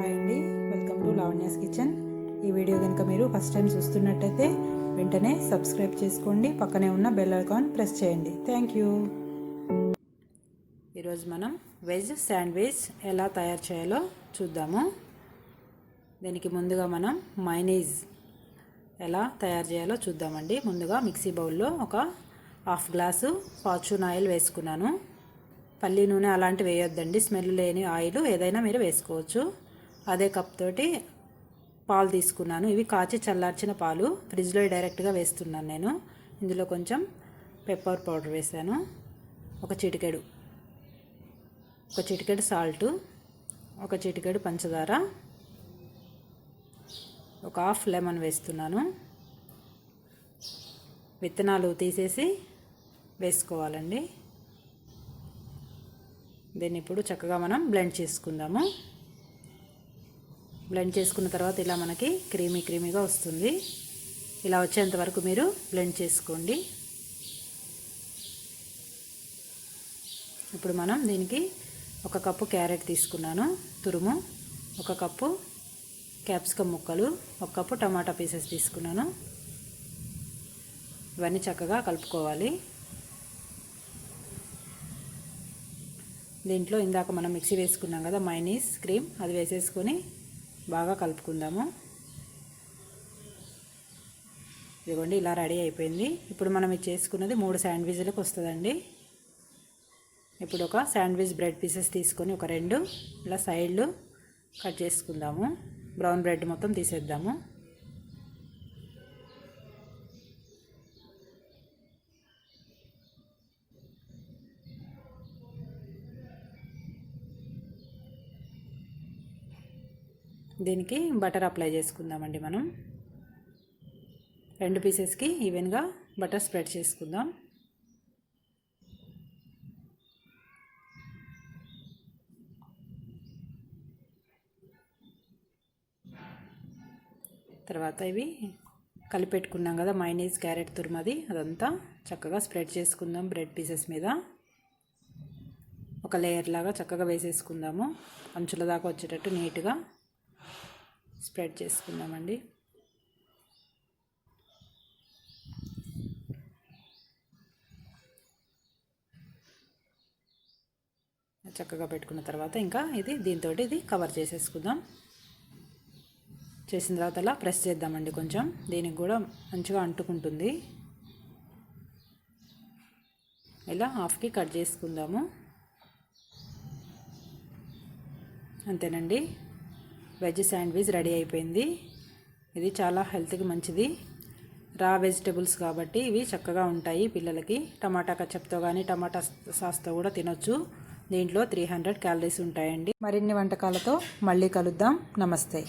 Hi అండి, welcome to Lavanya's kitchen. ఈ video కనుక మీరు ఫస్ట్ టైం చూస్తున్నట్టయితే వెంటనే సబ్స్క్రైబ్ చేసుకోండి, పక్కనే ఉన్న బెల్ ఐకాన్ ప్రెస్ చేయండి. Thank you. ఈరోజు మనం వెజ్ శాండ్విచ్ ఎలా తయారు చేయాలో చూద్దాము. దీనికి ముందుగా మనం మైనీస్ ఎలా తయారు చేయాలో చూద్దామండి. ముందుగా మిక్సీ బౌల్లో ఒక హాఫ్ గ్లాసు ఫార్చ్యూన్ ఆయిల్ వేసుకున్నాను. పల్లి నూనె అలాంటివి వేయొద్దండి, స్మెల్ లేని ఆయిల్ ఏదైనా మీరు వేసుకోవచ్చు. అదే కప్ తోటి పాలు తీసుకున్నాను. ఇవి కాచి చల్లార్చిన పాలు, ఫ్రిడ్జ్లో డైరెక్ట్గా వేస్తున్నాను నేను. ఇందులో కొంచెం పెప్పర్ పౌడర్ వేసాను, ఒక చిటికెడు సాల్టు, ఒక చిటికెడు పంచదార, ఒక హాఫ్ లెమన్ వేస్తున్నాను. విత్తనాలు తీసేసి వేసుకోవాలండి. దీన్ని ఇప్పుడు చక్కగా మనం బ్లెండ్ చేసుకుందాము. బ్లెండ్ చేసుకున్న తర్వాత ఇలా మనకి క్రీమీగా వస్తుంది. ఇలా వచ్చేంత వరకు మీరు బ్లెండ్ చేసుకోండి. ఇప్పుడు మనం దీనికి ఒక కప్పు క్యారెట్ తీసుకున్నాను తురుము, ఒక కప్పు క్యాప్సికమ్ ముక్కలు, ఒక కప్పు టమాటా పీసెస్ తీసుకున్నాను. ఇవన్నీ చక్కగా కలుపుకోవాలి. దీంట్లో ఇందాక మనం మిక్సీ వేసుకున్నాం కదా మైనీస్ క్రీమ్, అది వేసేసుకొని బాగా కలుపుకుందాము. ఇదిగోండి ఇలా రెడీ అయిపోయింది. ఇప్పుడు మనం ఇది చేసుకున్నది 3 శాండ్విచ్లకు వస్తుందండి. ఇప్పుడు ఒక శాండ్విచ్ బ్రెడ్ పీసెస్ తీసుకొని ఒక 2 ఇలా సైడ్లు కట్ చేసుకుందాము. బ్రౌన్ బ్రెడ్ మొత్తం తీసేద్దాము. దీనికి బటర్ అప్లై చేసుకుందామండి. మనం 2 పీసెస్కి ఈవెన్గా బటర్ స్ప్రెడ్ చేసుకుందాం. తర్వాత ఇవి కలిపెట్టుకున్నాం కదా మైనీస్ క్యారెట్ తురుమది, అదంతా చక్కగా స్ప్రెడ్ చేసుకుందాం బ్రెడ్ పీసెస్ మీద. ఒక లేయర్ లాగా చక్కగా వేసేసుకుందాము. అంచుల దాకా వచ్చేటట్టు నీట్గా స్ప్రెడ్ చేసుకుందామండి. చక్కగా పెట్టుకున్న తర్వాత ఇంకా దీంతో ఇది కవర్ చేసేసుకుందాం. చేసిన తర్వాత అలా ప్రెస్ చేద్దామండి. కొంచెం దీనికి కూడా మంచిగా అంటుకుంటుంది. ఇలా హాఫ్కి కట్ చేసుకుందాము. అంతేనండి, వెజ్ శాండ్విచ్ రెడీ అయిపోయింది. ఇది చాలా హెల్త్కి మంచిది. రా వెజిటబుల్స్ కాబట్టి ఇవి చక్కగా ఉంటాయి పిల్లలకి. టమాటా కచప్తో కానీ టమాటా సాస్తో కూడా తినొచ్చు. దీంట్లో 300 క్యాలరీస్ ఉంటాయండి. మరిన్ని వంటకాలతో మళ్ళీ కలుద్దాం. నమస్తే.